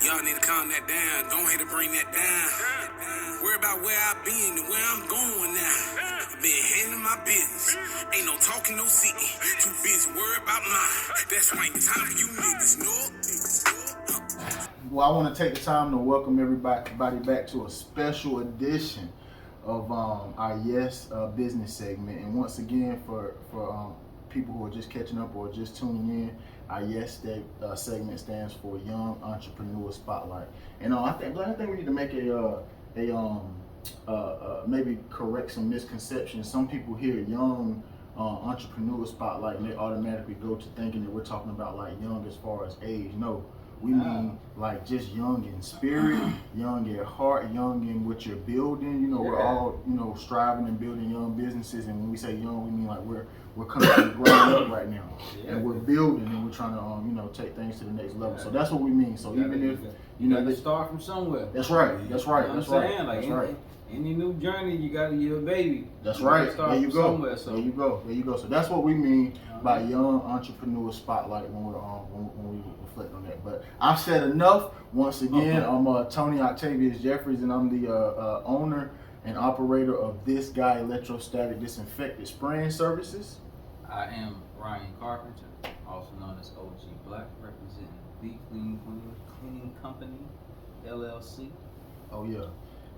Y'all need to calm that down. Don't hate to bring that down. Worry about where I've been and where I'm going now. I've been handling my business. Ain't no talking, no sitting. Too busy worried about mine. That's why ain't time for you niggas. No. Well, I want to take the time to welcome everybody back to a special edition of our Y.E.S Business Segment. And once again, for people who are just catching up or just tuning in, our Y.E.S segment stands for Young Entrepreneur Spotlight. And I think we need to make maybe correct some misconceptions. Some people hear Young Entrepreneur Spotlight and they automatically go to thinking that we're talking about like young as far as age. No. We mean like just young in spirit, young at heart, young in what you're building. You know, we're all, striving and building young businesses. And when we say young, we mean like we're coming to growing up right now. And we're building and we're trying to, take things to the next level. So that's what we mean. So even if, they start from somewhere. That's right. That's right. You know what I'm saying? Like any new journey, you got to give a baby. That's right. There you go. Somewhere, so. There you go. So that's what we mean by Young Entrepreneur Spotlight when we reflect on that. But I've said enough. Once again, I'm Tony Octavius Jeffries, and I'm the owner and operator of This Guy Electrostatic Disinfectant Spraying Services. I am Ryan Carpenter, also known as OG Black, representing The Cleaning Company, LLC. Oh yeah.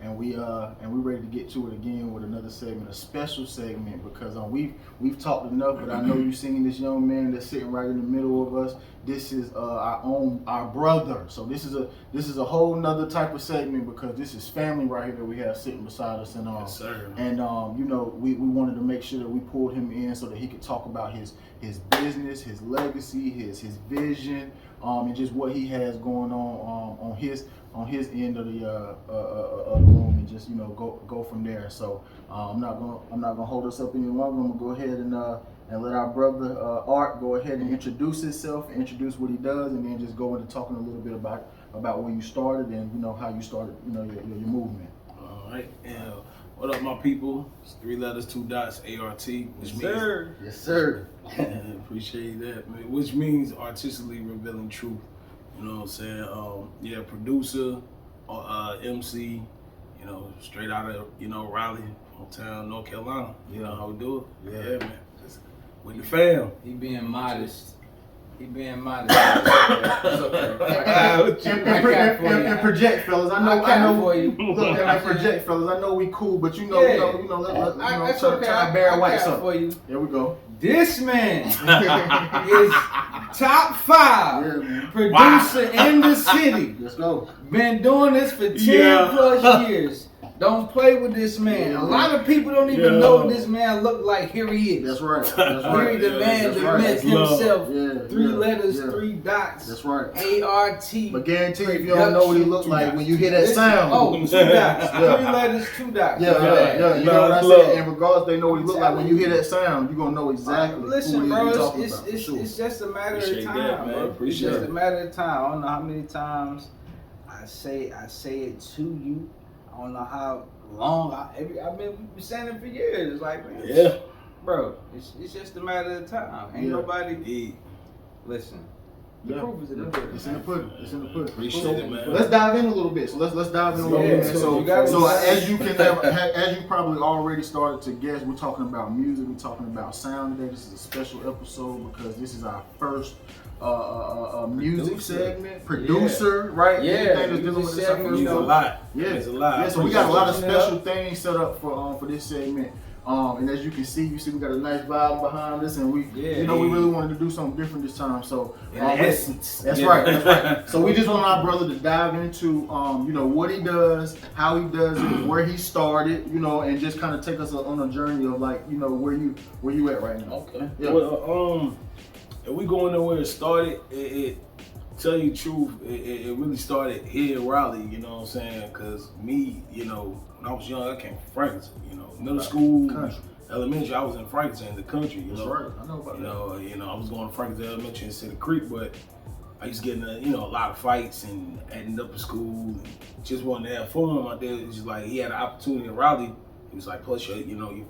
And we're ready to get to it again with another segment, a special segment, because we've talked enough. But I know you've seen this young man that's sitting right in the middle of us. This is our brother. So this is a whole nother type of segment because this is family right here that we have sitting beside us. And yes, sir. And we wanted to make sure that we pulled him in so that he could talk about his business, his legacy, his vision, and just what he has going on his end of the room, and just go from there. So I'm not gonna hold us up any longer. I'm gonna go ahead and let our brother Art go ahead and introduce himself, introduce what he does, and then just go into talking a little bit about where you started and how you started your movement. All right. What up, my people? It's 3 letters, 2 dots, A.R.T, which means yes, sir. Appreciate that, man. Which means artistically revealing truth. You know what I'm saying? Producer, MC, straight out of, Raleigh, hometown, North Carolina. You know how we do it? Yeah, man. Just with the fam. He being modest. It's okay. And project, fellas. I know. For you. Look, and project, fellas. I know we cool, but let Barry White something for you. There we go. This man is top 5 producer in the city. Let's go. Been doing this for 10 plus years. Don't play with this man. A lot of people don't even know what this man look like. Here he is. That's right. Here the man that met himself. 3 letters, 3 dots. That's right. A.R.T. But guarantee if you don't know what he look like when you hear that sound. 2 dots. 3 letters, 2 dots. Yeah. You know what I said? In regards, they know what he look like. When you hear that sound, you're gonna know exactly Listen, who bro, it is. it's just a matter of time, that, man. bro. Appreciate It's just a matter of time. I don't know how many times I say it to you. I don't know how long I've been saying it for years. It's like, man, bro, it's just a matter of time. Ain't nobody. Listen, the proof is in the pudding. It's in the pudding. Appreciate it, man. Let's dive in a little bit. So let's dive in a little bit. So as you probably already started to guess, we're talking about music. We're talking about sound today. This is a special episode because this is our first music segment, producer, right? Yeah, anything that's dealing with this It's a lot. It's a lot. Yeah, so we got a lot of special things set up for this segment. And as you can see, we got a nice vibe behind us, and we really wanted to do something different this time. So that's right. So we just want our brother to dive into what he does, how he does it, where he started, and just kind of take us on a journey of like where you at right now. Okay. Yeah. Well, if we go into where it started, it tell you the truth, it really started here in Raleigh, you know what I'm saying? Because me, when I was young, I came from Franklin, middle school, elementary, I was in Franklin, the country, That's right. I know about that. I was going to Franklin Elementary in Cedar Creek, but I used to get in a lot of fights and ended up in school and just wanted to have fun. My dad was just like, he had an opportunity in Raleigh. He was like, plus your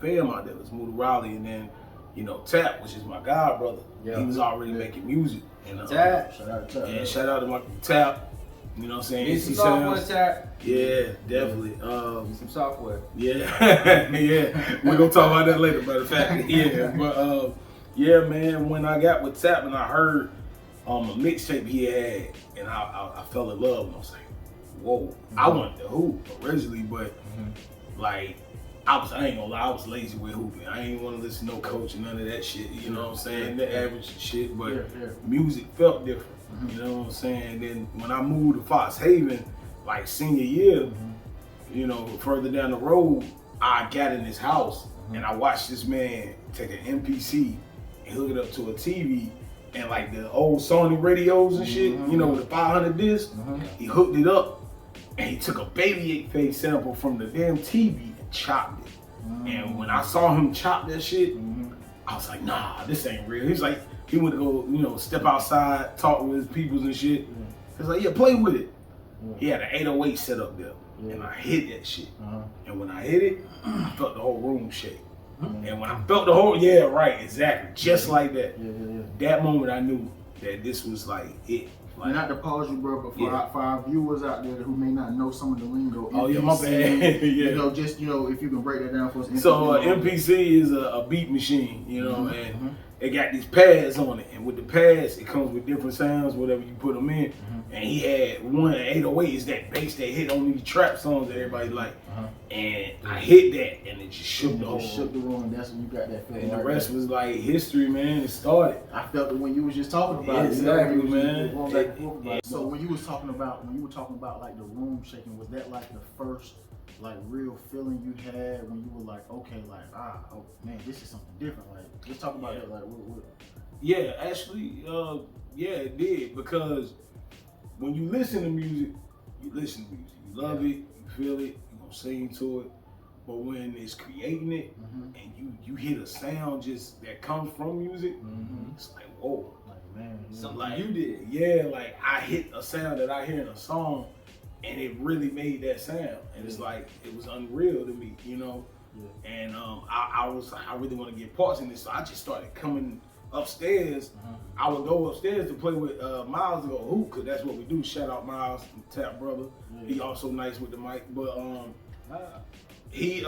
fam out there, let's move to Raleigh. And then you know, Tap, which is my god brother, Yeah. he was already making music. And Tap. Shout out to Tap. and shout out to my Tap. You know what I'm saying? Need some software, Tap. Yeah, definitely. Need some software. Yeah, yeah. We're gonna talk about that later, matter of fact. Yeah, but yeah, man. When I got with Tap and I heard a mixtape he had, and I fell in love, and I was like, whoa. I wanted to hoop originally, but like I ain't gonna lie, I was lazy with hooping. I ain't want to listen to no coach and none of that shit. You know what I'm saying? The average shit, but music felt different. You know what I'm saying? Then when I moved to Fox Haven, like senior year, you know, further down the road, I got in his house and I watched this man take an MPC and hook it up to a TV, and like the old Sony radios and shit, you know, with the 500 disc, he hooked it up and he took a Baby 8 Face sample from the damn TV and chopped it. And when I saw him chop that shit, I was like, nah, this ain't real. He was like, he went to go, you know, step outside, talk with his peoples and shit. He was like, yeah, play with it. He had an 808 set up there. And I hit that shit. And when I hit it, I felt the whole room shake. And when I felt the whole, exactly. Just like that. That moment I knew that this was like it. Like, not to pause you, bro, but for our viewers out there who may not know some of the lingo. Oh, yeah, my bad. You know, just, you know, if you can break that down for us. So MPC is a beat machine, you know, and it got these pads on it. And with the pads, it comes with different sounds, whatever you put them in. And he had one 808 is that bass that hit on these trap songs that everybody like. And I hit that, and it just shook the whole room. And that's when you got that feeling. And the rest was like history, man. It started. I felt it when you was just talking about it. Exactly, man. So when you were talking about like the room shaking, was that like the first like real feeling you had when you were like, okay, like oh man, this is something different. Like, let's talk about that. Like, what? Yeah, actually, yeah, it did, because when you listen to music, you love it, you feel it, you gonna sing to it. But when it's creating it and you hear the sound just that comes from music, it's like, whoa. Like, man, something like you did. Yeah, like I hit a sound that I hear in a song and it really made that sound. And it's like, it was unreal to me, you know? And I was like, I really want to get parts in this. So I just started coming upstairs. I would go upstairs to play with Miles to go hoop, because that's what we do. Shout out Miles, Tap brother. He also nice with the mic. But he, you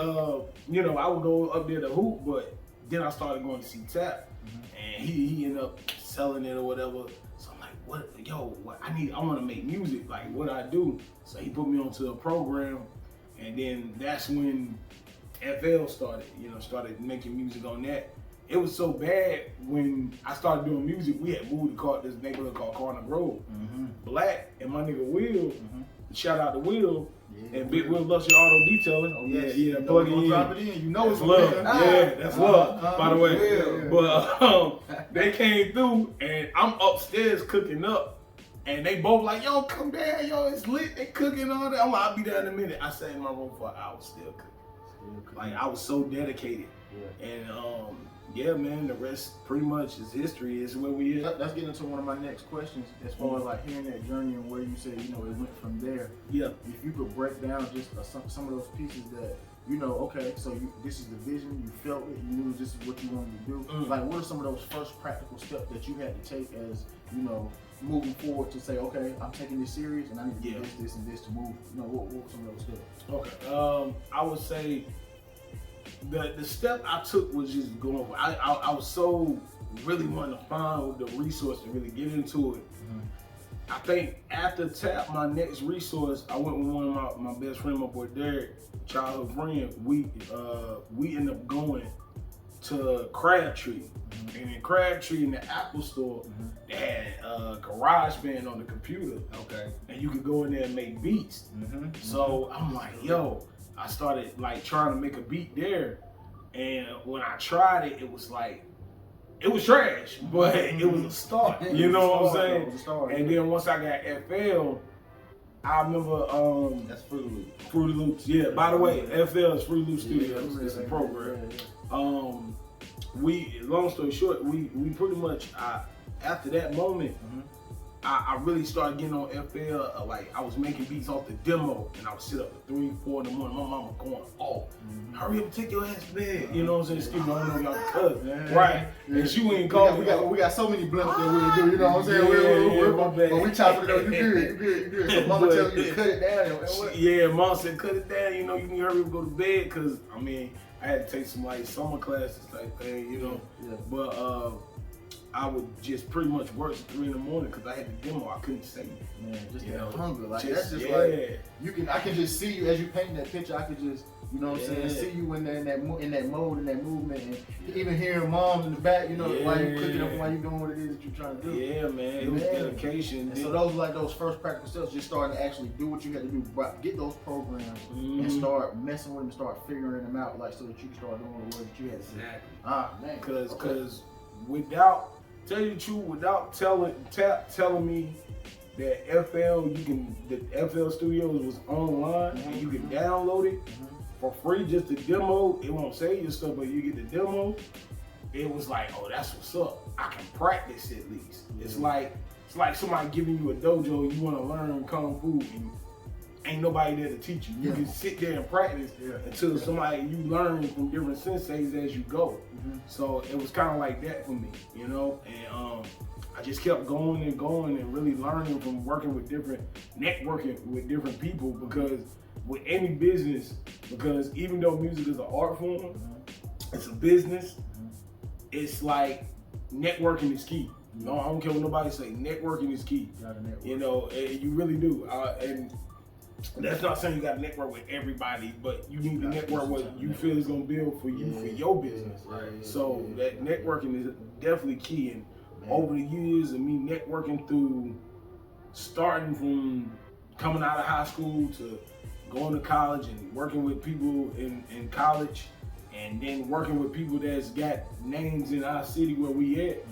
know, I would go up there to hoop, but then I started going to see Tap, and he ended up selling it or whatever. So I'm like, I want to make music. Like, what I do? So he put me onto a program, and then that's when FL started. You know, started making music on that. It was so bad when I started doing music. We had moved to this neighborhood called Corner Grove. Black and my nigga Will. Shout out to Will. And Big Will Luxury Auto Detailing. Oh, yes. Plug it in. Drop it in. You know it's love. Yeah, that's love. By the way, but they came through, and I'm upstairs cooking up, and they both like, yo, come down, yo, it's lit. They cooking all that. I'm like, I'll be there in a minute. I sat in my room for an hour, still cooking. Like, I was so dedicated. And yeah, man, the rest pretty much is history. Is where we at. Let's get into one of my next questions, as far as like hearing that journey and where you say, you know, it went from there. Yeah. If you could break down just some of those pieces that, you know, okay, so this is the vision, you felt it, you knew this is what you wanted to do. Like, what are some of those first practical steps that you had to take as, you know, moving forward to say, okay, I'm taking this serious and I need to do this and this to move. You know, what were some of those steps? Okay. I would say the step I took was just going. I was so really wanting to find the resource to really get into it. I think after Tap, my next resource, I went with one of my best friend, my boy Derek, childhood friend. We ended up going to Crabtree. And in Crabtree, in the Apple store, they had GarageBand on the computer. Okay. And you could go in there and make beats. So I'm like, yo, I started like trying to make a beat there. And when I tried it, it was like, it was trash, but it was a start. You know what I'm saying? It was a start, and then once I got FL, I remember that's Fruity Loops. Fruity Loops, yeah. By the way, FL is Fruity Loops Studios. It's a program. We, long story short, we pretty much after that moment, I really started getting on FL. Like I was making beats off the demo, and I would sit up at 3, 4 in the morning. My mama going off. Hurry up and take your ass to bed. You know what I'm saying? Excuse me, I don't know y'all cousin. Right. And she wouldn't call me. We got so many blimps that we do, you know what I'm saying? But we chopping it up, you good. So mama tell you to cut it down. Yeah, mom said cut it down, you know, you need to hurry up and go to bed, cause I mean, I had to take some like summer classes type thing, you know. Yeah. But I would just pretty much work at 3 in the morning because I had the demo. I couldn't say it. Man, just that hunger. Like just, that's just like I can just see you as you paint that picture. I could just, you know what I'm saying, see you in that mode, in that movement, and even hearing moms in the back, you know, while you cooking up, while you doing what it is that you're trying to do. Yeah, man, it was dedication. And so those were like those first practical steps, just starting to actually do what you had to do, get those programs and start messing with them, start figuring them out, like so that you can start doing the work that you had to do. Exactly. Ah, man. Because without, tell you the truth, without telling me that the FL Studios was online and you can download it for free, just the demo. It won't say your stuff, but you get the demo. It was like, oh, that's what's up. I can practice at least. It's like somebody giving you a dojo and you want to learn kung fu and ain't nobody there to teach you. You can sit there and practice until somebody you learn from different senseis as you go. So it was kind of like that for me, you know. And I just kept going and really learning from working with networking with different people, because with any business, because even though music is an art form, it's a business. It's like networking is key. No, I don't care what nobody say. Networking is key. You know, you really do. And that's not saying you got to network with everybody, but you need to network what you feel is going to build for you, for your business. So that networking is definitely key. And over the years of me networking through starting from coming out of high school to going to college and working with people in college, and then working with people that's got names in our city where we at,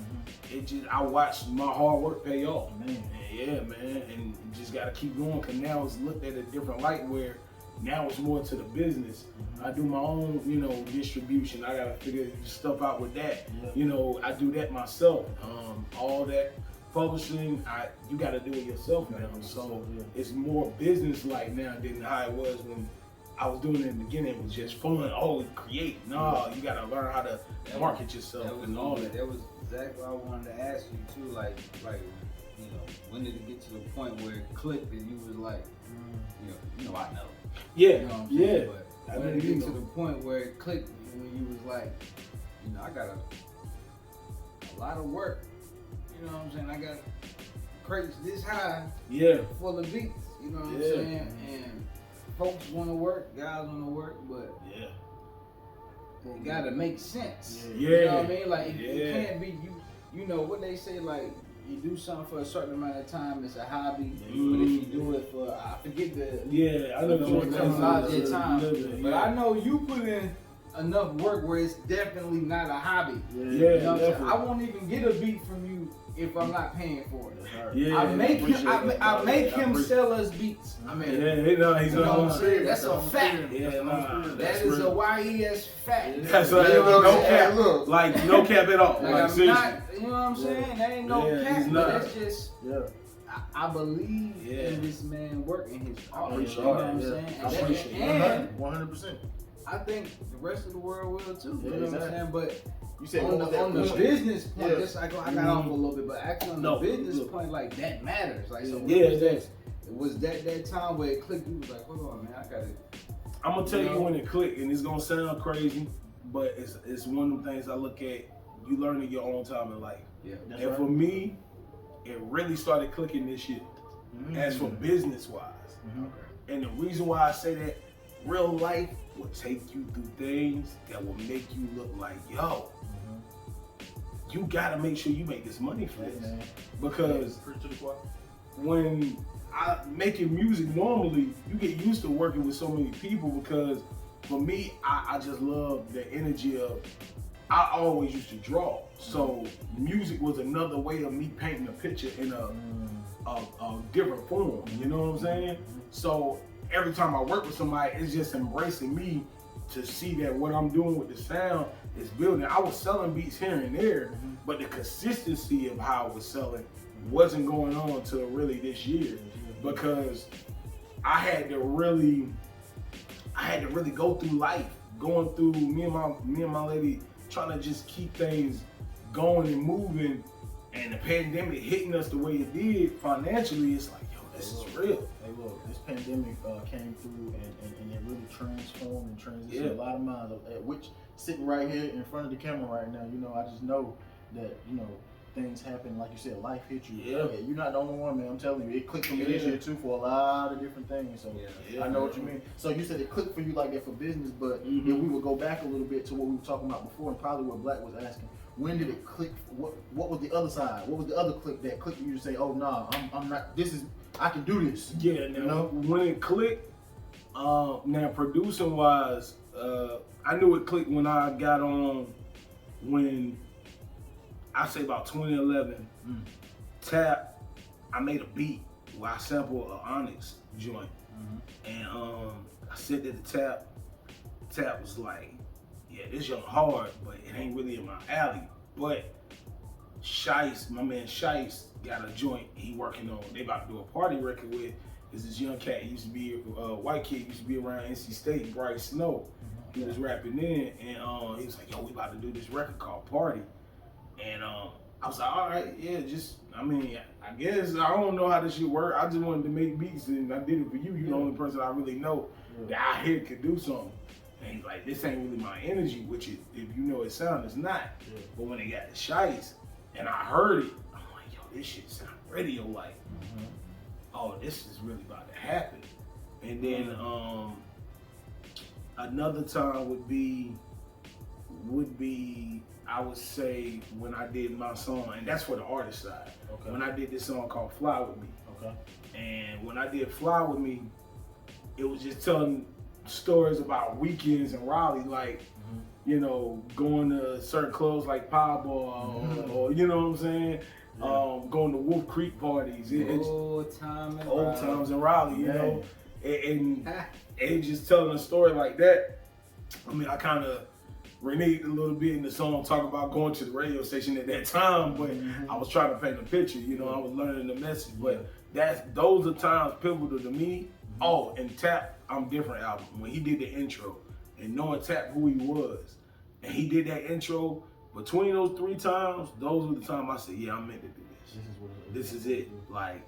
I watched my hard work pay off. Yeah, man, and just gotta keep going, because now it's looked at a different light, where now it's more to the business. I do my own, you know, distribution. I gotta figure stuff out with that. You know, I do that myself. All that publishing, you gotta do it yourself now. So it's more business-like now than how it was when I was doing it in the beginning. It was just fun. Oh, create. No, you gotta learn how to market yourself and all that. That was exactly what I wanted to ask you too. Like, you know, when did it get to the point where it clicked and you was like, you know, I know. Yeah, you know what I'm saying? But when did it get to the point where it clicked when you was like, you know, I got a lot of work. You know what I'm saying? I got crates this high full of beats. You know what I'm saying? And folks want to work, guys want to work, but it gotta make sense. You know what I mean? Like it can't be you know what they say, like you do something for a certain amount of time, it's a hobby. But if you do it for, I forget I know the time. But I know you put in enough work where it's definitely not a hobby. You know what I'm saying? I won't even get a beat from you if I'm not paying for it. I make him sell us beats. I mean, he's not. That's a fact. That is a Y.E.S fact. That's no cap. Like no cap at all. Like I'm not. You know what I'm saying? That ain't no cap. But that's just. I believe in this man working his art. You know what I'm saying? I appreciate it. 100%. I think the rest of the world will too. You know what I'm saying? But you said on the business point, just I got off a little bit, but actually on the business point, like that matters. Like so, was that time where it clicked? You was like, hold on, man, I gotta. I'm gonna tell you when it clicked, and it's gonna sound crazy, but it's one of the things I look at. You learn in your own time in life. And for me, it really started clicking this year, as for business wise. And the reason why I say that, real life will take you through things that will make you look like, yo, you gotta make sure you make this money for this. Because when I'm making music, normally you get used to working with so many people, because for me, I just love the energy of, I always used to draw. So music was another way of me painting a picture in a different form, you know what I'm saying? So every time I work with somebody, it's just embracing me to see that what I'm doing with the sound is building. I was selling beats here and there, but the consistency of how I was selling wasn't going on till really this year, because I had to really go through life, going through me and my lady trying to just keep things going and moving, and the pandemic hitting us the way it did financially. It's like, yo, this is real. Hey, look, this pandemic came through and it really transformed and transitioned a lot of minds. Which sitting right here in front of the camera right now, you know, I just know that, you know, things happen, like you said, life hit you. Yeah. You're not the only one, man. I'm telling you, it clicked for me this year too for a lot of different things. So I know what you mean. So you said it clicked for you like that for business, but if we would go back a little bit to what we were talking about before, and probably what Black was asking, when did it click? What was the other side? What was the other click that clicked you to say, oh nah, I'm not. I can do this. Yeah. Now, you know? When it clicked, now producing wise, I knew it clicked when I got on, when I say about 2011, Tap, I made a beat where I sampled an Onyx joint. And I sent it to Tap. Tap was like, yeah, this young hard, but it ain't really in my alley. But Shice, my man Shice, got a joint he working on. They about to do a party record with. Is this young cat, he used to be white kid, used to be around NC State, Bright Snow. He was rapping in, and he was like, yo, we about to do this record called Party. And I was like, all right, yeah, I guess I don't know how this shit work. I just wanted to make beats, and I did it for you. You're the only person I really know that out here could do something. And he's like, this ain't really my energy, which is, if you know it sound, it's not. But when they got the Shice, and I heard it, I'm like, yo, this shit sound radio-like. Oh, this is really about to happen. And then another time would be, I would say, when I did my song, and that's for the artist side. When I did this song called Fly With Me. And when I did Fly With Me, it was just telling stories about weekends in Raleigh, like, you know, going to certain clubs like Powerball, or you know what I'm saying? Going to Wolf Creek parties. Old times in Raleigh, you know? And just telling a story like that, I mean, I kind of reneged a little bit in the song, talking about going to the radio station at that time, but I was trying to paint a picture, you know, I was learning the message, but those are times pivotal to me. Oh, and Tap, I'm Different album, when he did the intro, and knowing Tap who he was, and he did that intro, between those 3 times, those were the time I said, yeah, I'm meant to do this. This is it. Like,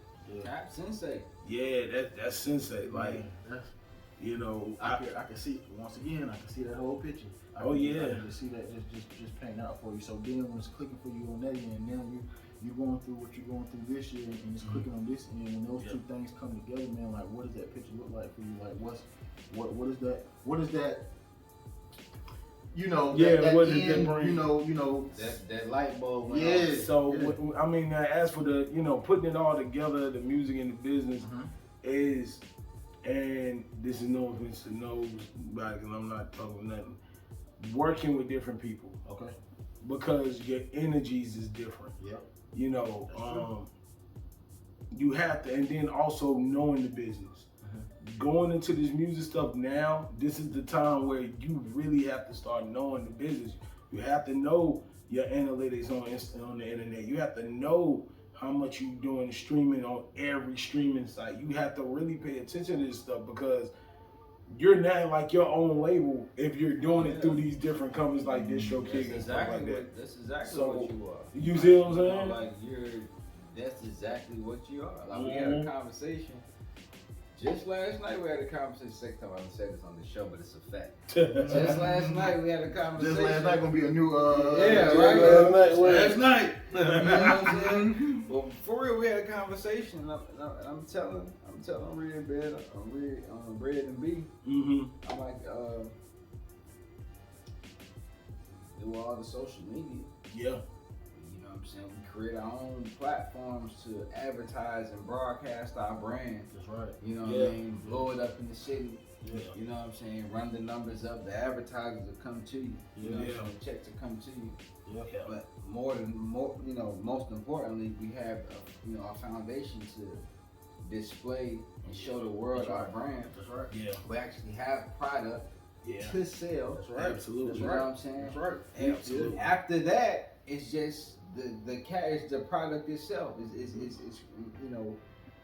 Tap Sensei. Yeah, that's Sensei. Like, you know, I can see, once again, I can see that whole picture. I can just see that just painting out for you. So then when it's clicking for you on that end, now you're going through what you're going through this year, and it's clicking on this end. When those two things come together, man, like, what does that picture look like for you? Like, what is that? You know, that what end, did that bring? you know, that light bulb went off. So I mean, as for the, you know, putting it all together, the music and the business is, and this is no offense to nobody, because I'm not talking nothing. Working with different people, because your energies is different. You know, you have to, and then also knowing the business. Going into this music stuff now, this is the time where you really have to start knowing the business. You have to know your analytics on the internet. You have to know how much you're doing streaming on every streaming site. You have to really pay attention to this stuff, because you're not like your own label if you're doing it through these different companies like DistroKid and stuff like that. That's exactly what you are. You see what I'm saying? Like, that's exactly what you are. Like, we had a conversation. Just last night we had a conversation. Second time I haven't said this on the show, but it's a fact. Just last night we had a conversation. Just last night gonna be a new last night. You know what I'm saying? Well, for real, we had a conversation. And I'm telling Red and B. I'm like, do all the social media. You know what I'm saying? We create our own platforms to advertise and broadcast our brand. That's right. You know what I mean? Blow it up in the city. You know what I'm saying? Run the numbers up. The advertisers will come to you. You know what I'm saying? The checks will come to you. But you know, most importantly, we have you know, our foundation to display and show the world our brand. That's right. We actually have product to sell. That's right. Absolutely. You know what I'm saying? That's right. And after that, it's just the it's the product itself is you know,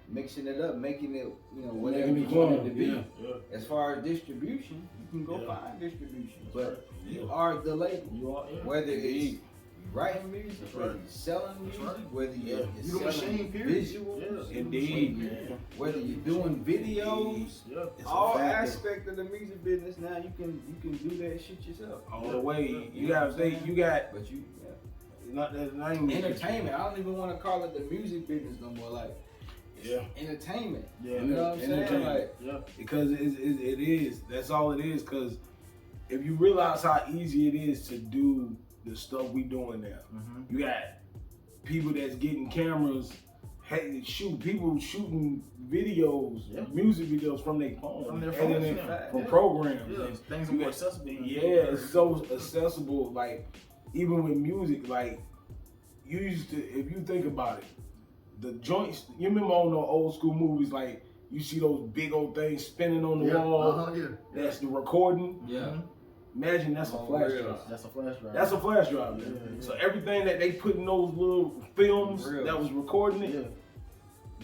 mixing it up, making it, you know, whatever you want it to be. Yeah. As far as distribution, you can go find distribution, but Yeah. you are the label. You are, Whether it's writing music, whether you're selling music, whether you're You the selling machine, period. visuals, Indeed, man. whether you're doing videos, It's all a factor. aspect of the music business now, you can do that shit yourself. All the way. You gotta think. You got But you not that name. entertainment. I don't even want to call it the music business no more. Like entertainment. Yeah. You know what I'm saying? Entertainment. Like, Because it is. That's all it is. Because if you realize how easy it is to do the stuff we doing now, you got people that's getting cameras. Hey, people shooting videos, music videos from their phone, From their editing phones, from programs. Yeah, And things are you more got- accessible. Yeah, it's so accessible. Like even with music, like you used to, if you think about it, the joints. You remember on the old school movies, like you see those big old things spinning on the wall. That's the recording. yeah. Imagine that's a flash real. drive. That's a flash drive. That's a flash drive, man. Yeah. So everything that they put in those little films Real. that was recording it,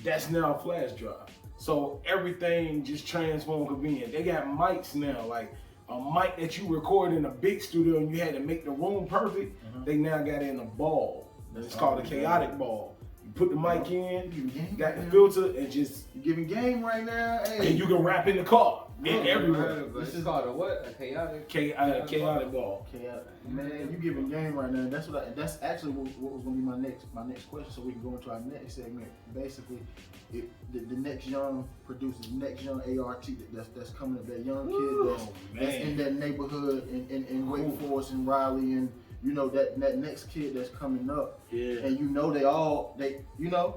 that's now a flash drive. So everything just transformed convenient. They got mics now, like a mic that you record in a big studio and you had to make the room perfect. They now got it in a ball. It's called a chaotic ball. You put the mic in, you got the filter, and just You giving game right now, hey. and you can rap in the car and everywhere. This is called a what? A chaotic. Chaotic ball. Man, you giving game right now. That's actually what was gonna be my next question. So we can go into our next segment. Basically, the next young producers, next young A.R.T. that's coming up, that young kid that's in that neighborhood in Wake Forest and Raleigh, and you know that next kid that's coming up. Yeah. And you know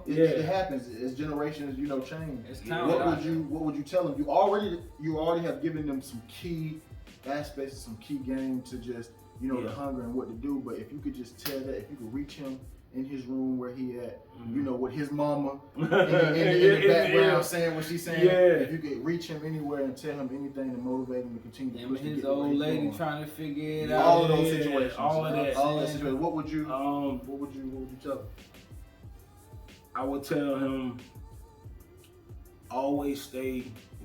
it happens as generations change. It's What would you tell them? You already have given them some key aspects, some key game to just the hunger and what to do. But if you could just tell that, if you could reach him in his room where he at, with his mama in the background saying what she's saying. If you could reach him anywhere and tell him anything to motivate him to continue to push his to old lady going. trying to figure it out. All of those situations, all of that. all that situation. What would you tell him? I would tell him always stay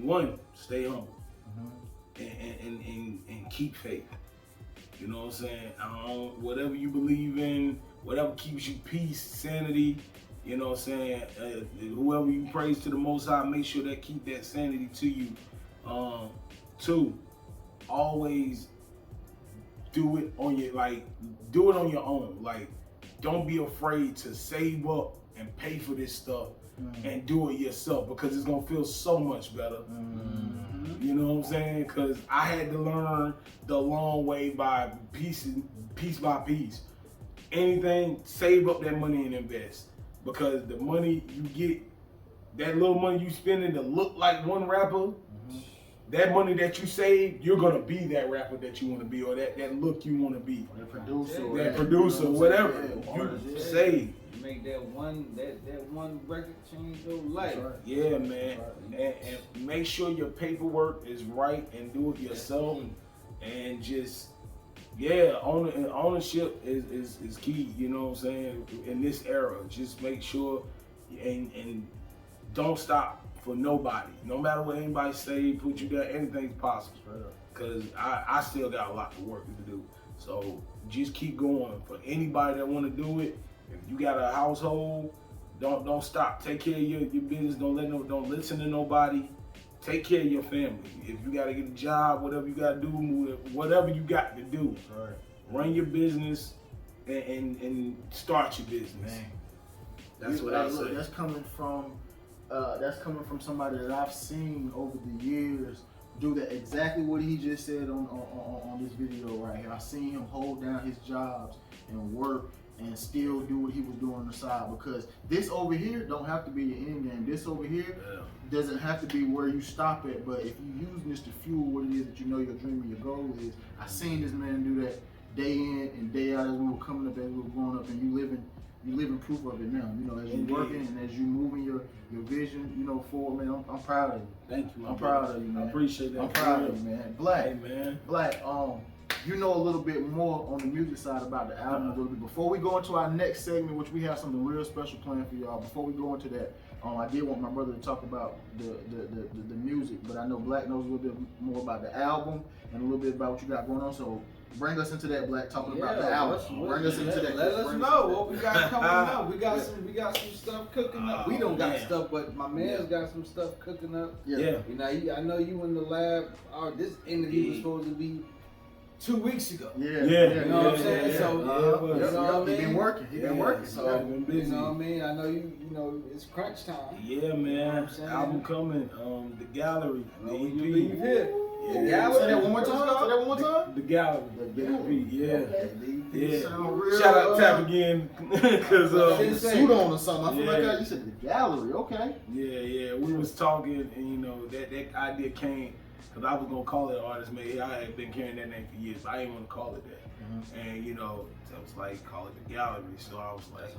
humble and keep faith. You know what I'm saying? Whatever you believe in, whatever keeps you peace, sanity, you know what I'm saying? Whoever you praise to the Most High, make sure that keep that sanity to you. Two, always do it on your own. Like, don't be afraid to save up and pay for this stuff and do it yourself, because it's gonna feel so much better. You know what I'm saying? Because I had to learn the long way by piece by piece. Anything, save up that money and invest, because the money you get, that little money you spending to look like one rapper, that money that you save, you're gonna be that rapper that you want to be, or that look you want to be. That producer, whatever you save. You make that one record change your life. Right. Yeah, man. And make sure your paperwork is right and do it yourself. And just, ownership is key, you know what I'm saying, in this era. Just make sure and don't stop for nobody. No matter what anybody say, put you down, anything's possible. Because I still got a lot of work to do. So just keep going. For anybody that want to do it, if you got a household, don't stop. Take care of your business. Don't listen to nobody. Take care of your family. If you got to get a job, whatever you got to do, whatever you got to do, run your business and start your business. Man. That's what I say. That's coming from somebody that I've seen over the years do that exactly what he just said on this video right here. I seen him hold down his jobs and work and still do what he was doing on the side, because this over here don't have to be your end game. This over here doesn't have to be where you stop at, but if you use this to fuel what it is that you know your dream or your goal is. I seen this man do that day in and day out as we were coming up, as we were growing up, and you living proof of it now. As you're working and as you moving your vision, forward, man. I'm proud of you. Thank you. I'm proud of you, man. I appreciate that. I'm proud of you, man. Black. Hey, man. Black. you know a little bit more on the music side about the album a little bit. Before we go into our next segment, which we have something real special planned for y'all. Before we go into that, I did want my brother to talk about the music, but I know Black knows a little bit more about the album and a little bit about what you got going on. So bring us into that, Black, talking about the album. Bring us into that. Let us know what we got coming up. We got some stuff cooking up. We don't got stuff, but my man's got some stuff cooking up. Yeah. You know, I know you in the lab. This interview was supposed to be 2 weeks ago. Yeah. You know what I'm saying? So, you know what I mean? He been working. So, been busy. you know what I mean? I know you know, it's crunch time. Yeah, man. You know what I'm saying? Album coming. The Gallery. The EP. You leave here. Yeah. The Gallery. Say that one more time. The Gallery. The Gallery. Yeah. Sound real, Shout out Tap again. Cause suit on or something. I feel like you said the Gallery. Okay. Yeah. We was talking, and you know that idea came because I was gonna call it Artist Made. I had been carrying that name for years, but I didn't want to call it that. And you know, I was like, call it the Gallery. So I was like,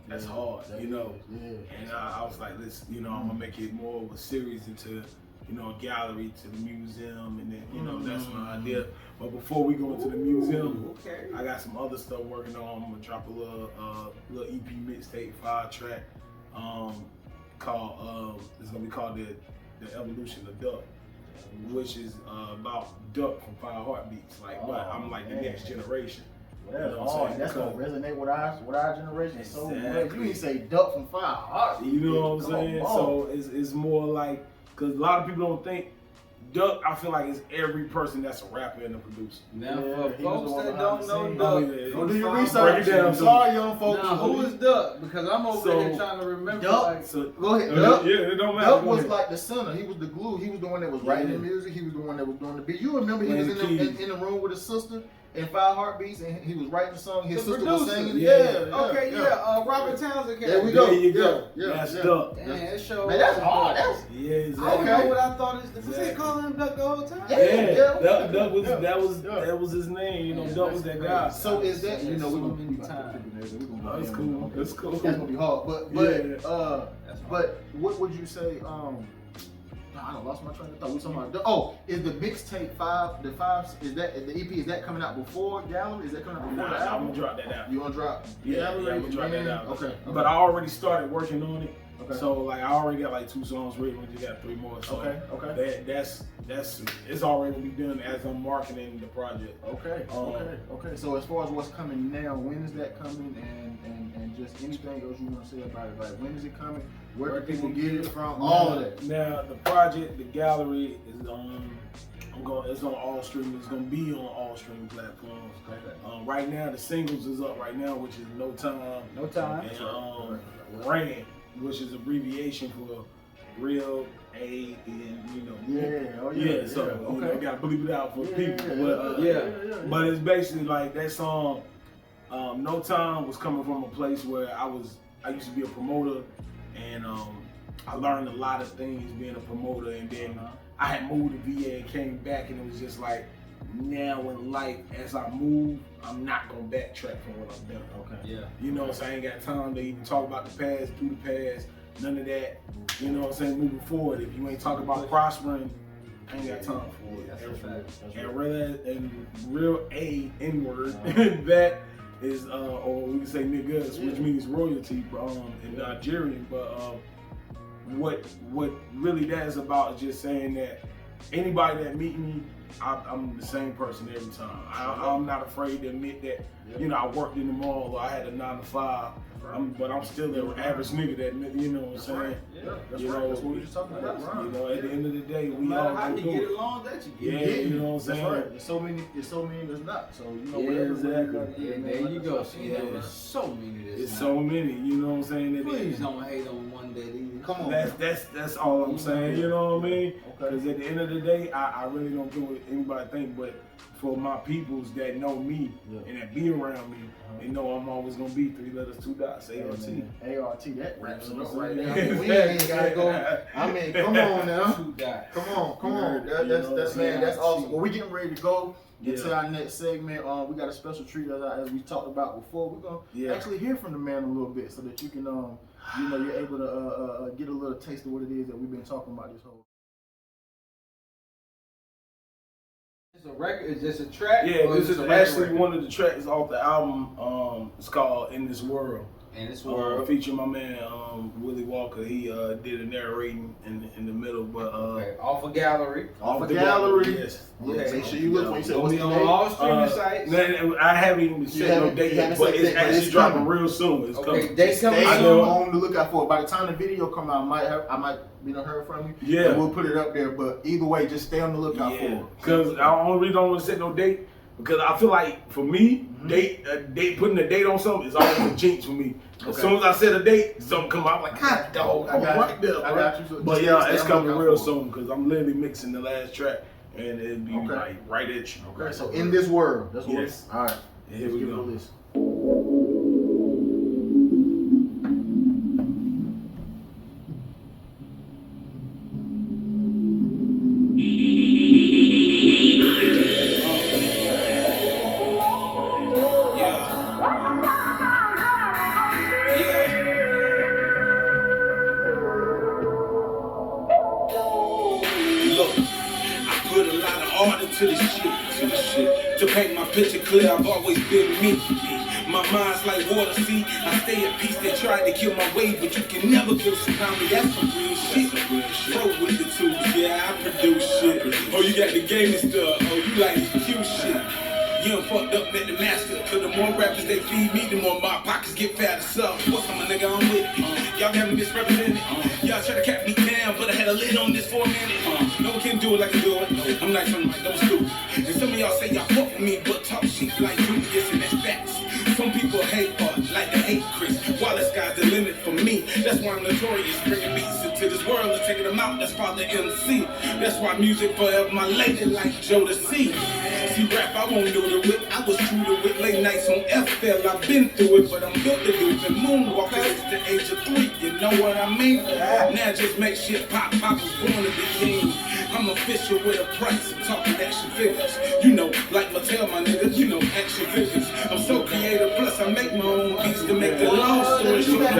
that's hard. You know. And I was like, let's, you know, I'm gonna make it more of a series into, you know, a gallery to the museum, and then, you know, that's my idea. But before we go into the museum, I got some other stuff working on. I'm gonna drop a little EP mixtape, 5-track, called it's gonna be called the Evolution of Duck, which is about Duck from 5 Heartbeats. Like, but I'm like the next generation. Yeah, you know what I'm saying? that's gonna resonate with our generation so much. Exactly. You didn't say Duck from 5 Heartbeats. You know what I'm saying? So it's more like, because a lot of people don't think Duck, I feel like it's every person that's a rapper and a producer. Now, for folks that don't know Duck, go do your research. Break it down. I'm sorry, young folks. now, who is Duck? Because I'm over here trying to remember. Duck. Go ahead. Duck. Yeah, it don't matter. Duck was like the center. He was the glue. He was the one that was writing the music. He was the one that was doing the beat. You remember he was in the room with his sister in 5 Heartbeats, and he was writing the song. His sister was singing. Robert Townsend. There we go. There you go. Yeah, that's Duck. Damn, that show. Man, that's hard. Exactly. I don't know what I thought is. Was they calling him Duck the whole time? That was his name. You know, Duck was that guy. So is that, you know, we're gonna many be times. That's cool. That's cool. That's gonna be hard. But what would you say? I lost my train of thought. We talking about is the mixtape 5? The 5 is that the EP? Is that coming out before Gallery? Is that coming out before the album? I'm gonna drop that out. You wanna drop? Yeah, I'm gonna drop that out. Okay. But I already started working on it. Okay. So like I already got like 2 songs written. We just got 3 more. So Okay. That's it's already gonna be done as I'm marketing the project. Okay. So as far as what's coming now, when is that coming, and just anything else you want to say about it? Like, when is it coming? Where can people get it from? All of that. Now the project, the Gallery, is it's on all streaming. It's gonna be on all streaming platforms. Okay. Right now the singles is up right now, which is No Time. And RAN, which is abbreviation for Real A, and you know. So you know, gotta bleep it out for people. But it's basically like that song. No Time was coming from a place where I used to be a promoter, and I learned a lot of things being a promoter, and then I had moved to VA and came back, and it was just like, now in life, as I move, I'm not gonna backtrack from what I've done. Okay. Yeah. You know, so I ain't got time to even talk about the past, do the past, none of that. You know what I'm saying? Moving forward, if you ain't talking about prospering, I ain't got time for it. That's a fact. And real A N-word, that is, or we can say niggas, which means royalty in Nigerian. But what really that is about is just saying that anybody that meet me, I'm the same person every time. I'm not afraid to admit that, you know, I worked in the mall, or I had a 9 to 5, but I'm still an average nigga that, you know what I'm saying? That's you right. know, That's what we just talking about. You know, at the end of the day, we No all matter how go you through get it. along, that you get. Yeah, you know what I'm saying? That's right. There's so many that's not. So you know, exactly. Yeah, there you go. See, there's so many that's It's not. so many, you know what I'm saying? Please don't hate on one that either. Come on. That's all I'm saying, you know what I mean? Okay. Because at the end of the day, I really don't care what anybody think, but for my peoples that know me and that be around me, they know I'm always gonna be 3 letters, 2 dots, A.R.T. A.R.T. That wraps it up right Yeah. now. We ain't gotta go. I mean, come on now. 2 dots. Come on. That's awesome. Well, we getting ready to go into our next segment. We got a special treat as we talked about before. We're gonna actually hear from the man a little bit so that you can you know, you're able to get a little taste of what it is that we've been talking about this whole. It's a record. Is this a track? Yeah, or this is a record actually one of the tracks off the album. It's called "In This World." And this world featuring my man Willie Walker. He did a narrating in the middle, but okay. Off of Gallery. Off of Gallery. Yes. Okay. Make sure you look when you say Gonna what's be the on name. all streaming sites. I haven't even set no date yet, but it's actually dropping real soon. It's coming. They coming Stay soon. on the lookout for it. By the time the video come out, I might heard from you. Yeah. And we'll put it up there. But either way, just stay on the lookout for it. Because I only reason I don't want to set no date because I feel like for me, date putting a date on something is always a jinx for me. As soon as I set a date, something come out, I'm like, God, dog, I'm right there, bro. I got you. So but yeah, it's coming real soon because I'm literally mixing the last track and it'll be like right at you. Okay, so In This World, that's what. Yes. All right. Here we go. This. To the shit. To paint my picture clear, I've always been me. My mind's like water, see. I stay at peace, they tried to kill my wave, but you can never kill tsunami. That's some real shit. Flow with the tubes, yeah, I produce shit. Oh, you got the gaming stuff. Oh, you like this cute shit. You done fucked up, met the master. Cause the more rappers they feed me, the more my pockets get fatter. So, what's up, my nigga, I'm with it. Y'all got me misrepresented. Y'all try to cap me down, but I had a lid on this for a minute. No one can do it like I do it. I'm nice, I'm like, don't stupid. And some of y'all say y'all fuck with me, but talk shit like Julius, and that's facts. Some people hate art, like they hate Chris. While the sky's the limit for me. That's why I'm notorious, bringing beats into this world and taking them out. That's Father MC. That's why music forever my lady, like Joe to see. See, rap, I won't do it with. I was true to it, late nights on FL. I've been through it, but I'm built to do it. And moonwalking since the age of 3, you know what I mean? Now just make shit pop. I was born to be king. I'm official with a price. I'm talking action figures. You know, like Mattel, my nigga, you know, action figures. I'm so creative, plus I make my own beats to make the long story short.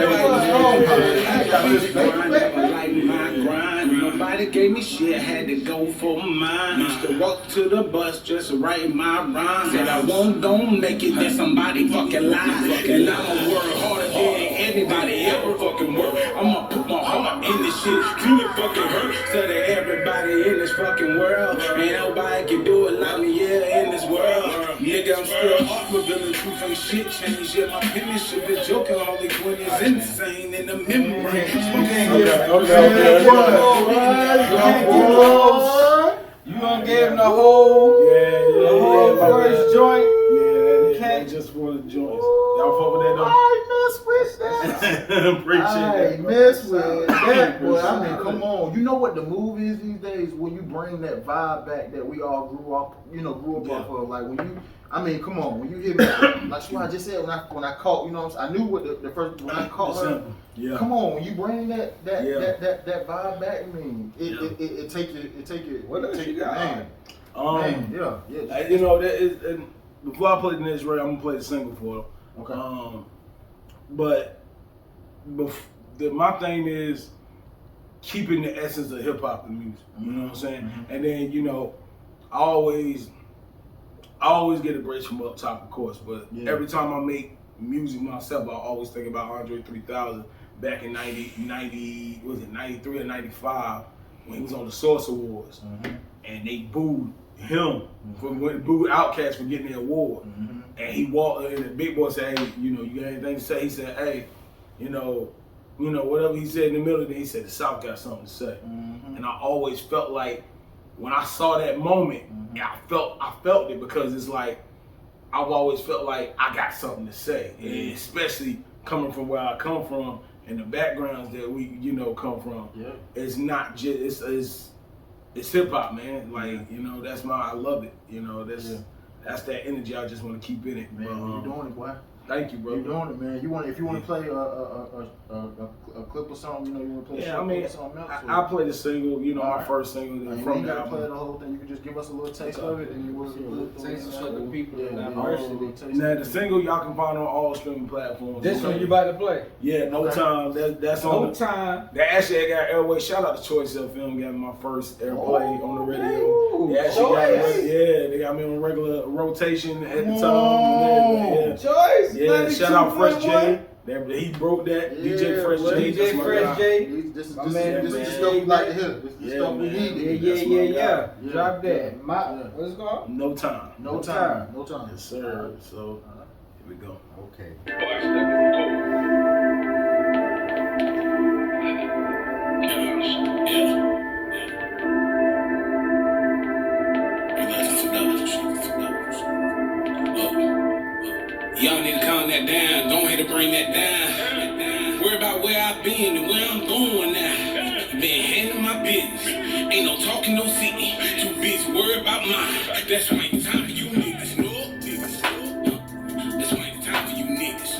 Nobody gave me shit, had to go for mine. Used to walk to the bus just to write my rhymes. Said I won't, don't make it, then somebody fucking lie. And I'ma work harder than anybody ever fucking work. I'ma put my heart in this shit till it fucking hurt. So that everybody in this fucking world, ain't nobody can do it like me, yeah, in this world. Nigga, I'm still off revealing truth ain't shit change. Yeah, my penmanship is joking, Harley Quinn is insane in the memory. You gonna give him the whole, first joint? Yeah, just for the joints. Y'all fuck with that though? I mess with that. Appreciate I that. mess with that, boy. I mean, come on. You know what the move is these days? When you bring that vibe back that we all grew up off of. Like when you, I mean, come on. When you hit me, like what I just said, when I caught, you know what I'm saying? I knew what the first, when I caught her. Yeah. Come on, when you bring that vibe back, I mean, it take it. What else you got? Man, yeah. You know, that is, and before I play the next record, I'm gonna play the single for them. Okay. But my thing is keeping the essence of hip hop in music. You know what I'm saying? Mm-hmm. And then, you know, I always get a break from up top, of course. But every time I make music myself, I always think about Andre 3000 back in 93 or 95 when he was on the Source Awards, and they booed him for booed Outkast for getting the award. And he walked, and the big boy said, "Hey, you know, you got anything to say?" He said, "Hey, you know, whatever he said in the middle of it, he said the South got something to say." And I always felt like when I saw that moment, I felt it because it's like I've always felt like I got something to say, and especially coming from where I come from and the backgrounds that we, you know, come from. It's not just it's hip hop, man. Like, you know, I love it. You know, that's that energy I just want to keep in it. Man, you're doing it, boy. Thank you, bro. You're doing it, man. If you want to play a clip or something, you know, you want to play I mean, something else. I played the single, you know, my first single you from ain't the gotta play album. the whole thing. You can just give us a little taste of it, and you will Taste of the people in Yeah, diversity. Now the single y'all can find on all streaming platforms. This one you about to play? Yeah, No Time. That's on. No Time. That actually got airway. Shout out to Choice FM, got me my first airplay on the radio. They actually got me, they got me on regular rotation at the time. Choice. Yeah, shout out Fresh J. He broke that. DJ Fresh J. DJ Fresh J. This is the stuff we like to hear. This is the stuff we need. Yeah. Drop that. What's it called? No Time. No time. Yes, sir. So here we go. Okay. Y'all need to calm that down. Don't hate to bring that down. Worry about where I've been and where I'm going now. Been handling my business. Ain't no talking, no sitting. Too busy worried about mine. That's why it's time for you niggas. No, niggas. That's why it's time for you niggas.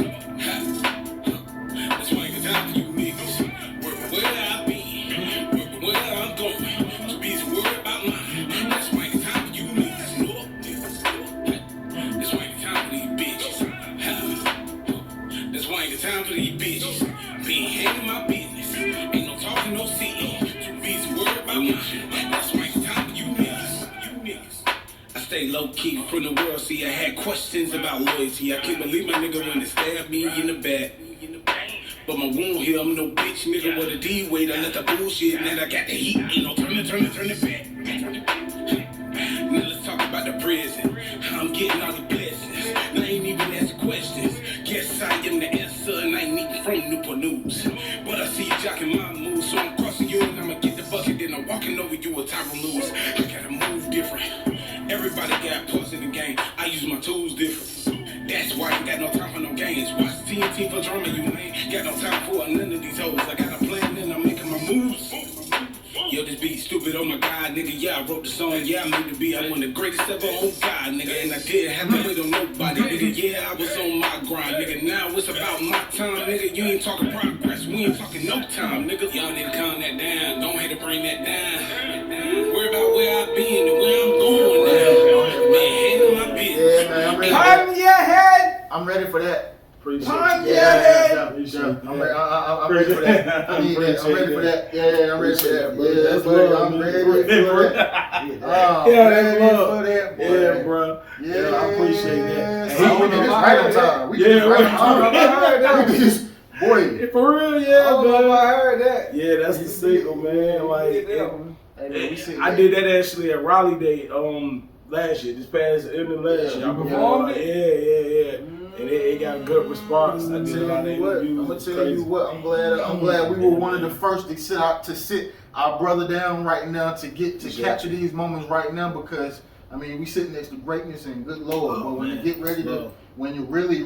That's why it's time for you niggas. Worry where I've been. Worry where I'm going. Too busy worried about mine. That's why it's time for you niggas. No, niggas. That's why it's time for these bitches. That's why it's time for these bitches. Been handling my business. Ain't no talking, no sitting. Too busy worried about mine. That's why it's time for you niggas. I stay low key from the world. See, I had questions about loyalty. I can't believe my nigga when they stabbed me in the back. But my wound here, I'm no bitch nigga with a D weight. I let the bullshit, and then I got the heat. Ain't no turn it back. Now let's talk about the prison. How I'm getting all the blessings. Now I ain't even asking questions. Guess I am the answer, and I ain't even from Newport News. But I see you jocking my moves, so I'm crossing you, and I'ma get the bucket. Then I'm walking over you with Tyra moves. I gotta move different. Everybody got parts in the game. I use my tools different. That's why I ain't got no time for no games. Watch TNT for drama, you ain't got no time for none of these hoes. I got a plan and I'm making my moves. Yo, this beat stupid, oh my god, nigga, yeah, I wrote the song, yeah, I made the beat, I'm one of the greatest ever, oh god, nigga, and I didn't have to wait on nobody, nigga, yeah, I was on my grind, nigga, now it's about my time, nigga, you ain't talking progress, we ain't talking no time, nigga, y'all need to calm that down, don't hate to bring that down, worry about where I've been and where I'm going now, man, handle my business. Yeah, man, I'm ready. Turn your head. I'm ready for that. Appreciate Turn it. your head. I'm ready for that. I need that. I'm ready for that. Yeah, I'm ready for that. Yeah, That's buddy, love, I'm man. ready for that. Yeah, that's love. For that, boy. Yeah, bro. Yeah, I appreciate that. Yes. And We did this right on time. We did Yeah, this right right on I heard time. that. We did this, boy. For real, I yeah, don't know if man. I heard that. Yeah, that's the single, man. Like, You did that one. Hey, man, we sit I there. did that actually at Raleigh Day last year, this past end of last year. I You performed performed it? Yeah. And it got a good response. I did a lot of I'm gonna interviews. tell you what. I'm glad we were one of the first to sit our brother down right now to capture these moments right now, because I mean we sitting next to greatness and good Lord. But when you get ready to, when you really,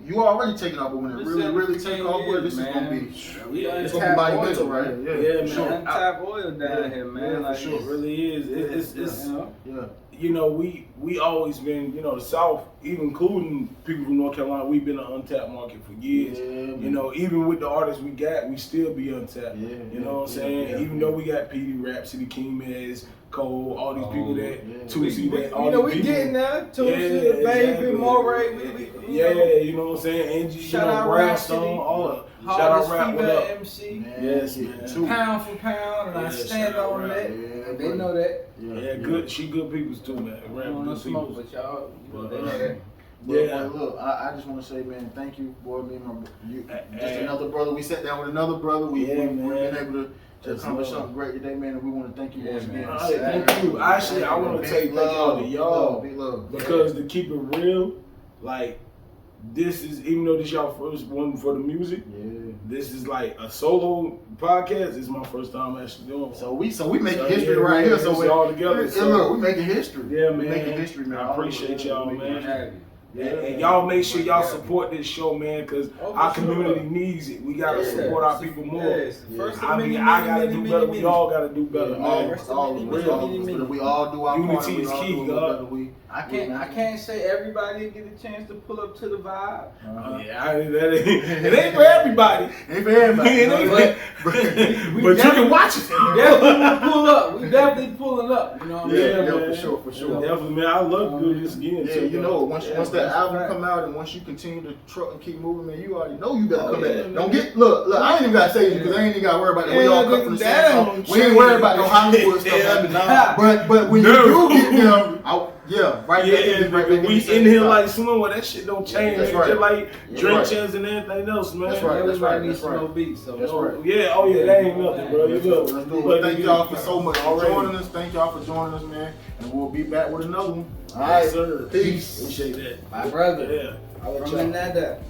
you already taking off, but when it really take off, boy, this is gonna be it's gonna be monumental, right? Yeah, man. Sure. Untap oil down here, man. Yeah, Like, for sure. It really is. It's Yeah. you know, we always been, you know, the South, even including people from North Carolina, we've been an untapped market for years. Yeah, you know, even with the artists we got, we still be untapped. Yeah, you know what I'm saying? Even though we got PD, Rhapsody, King Mez, Cole, all these people that Tusi, that all you know, these we people. getting there. Tusi, Yeah, Baby, exactly. Moray. You know what I'm saying? Angie, Shout you know, out Brownstone, Rhapsody. all of Hardest shout out Rap, what female up? MC. Yes, man. Pound for pound, and I Yeah, stand shout out on Rap. that. Yeah, They know that. Yeah, good. She good peoples too, man. I Rap don't know good smoke, peoples. but y'all, But, they know that. But, Yeah. boy, look, I just want to say, man, thank you, boy. Me and my just Hey. another brother. We sat down with another brother. We've been man. able to That's accomplish love. something great today, man. And we want to thank you once Yeah, again. man. Thank you. Actually, I want to say thank y'all to y'all. Big love. Because to keep it real, like, this is, even though this y'all first one for the music, this is like a solo podcast. This is my first time actually doing it. So we making So, history yeah, right here. So it's we all together, Yeah, so- look, we making history. Yeah, We man. making history, man. I appreciate y'all, We making man. history. And y'all make sure y'all support this show, man, because our community needs it. We gotta support our people more. First I mean, I gotta do better. We all gotta do better, man. We all do our part. Unity is key, God. I can't say everybody get a chance to pull up to the vibe. Yeah, it ain't for everybody. Ain't for everybody. But you can watch it. We definitely pull up. We definitely pulling up. You know what I'm saying? Yeah, for sure. Definitely, man. I love to do this again. Yeah, you know, once that album come out and once you continue to truck and keep moving, man, you already know you better come back. Don't get look. I ain't even gotta say it because I ain't even gotta worry about it. We all cut from the same song. We ain't worried about no Hollywood stuff. But when you do get them, we in here like slow. That shit don't change. That's It's right. just like That's drink right. chance and everything else, man. That's right. Everybody needs some more beats. So That's right. Yeah, oh yeah, that ain't nothing, bro. You go. Let's do it. Thank y'all for so much for joining us. Thank y'all for joining us, man. And we'll be back with another one. All right, sir. Peace. Appreciate that. my brother. Yeah. I'll let From y'all. Nada.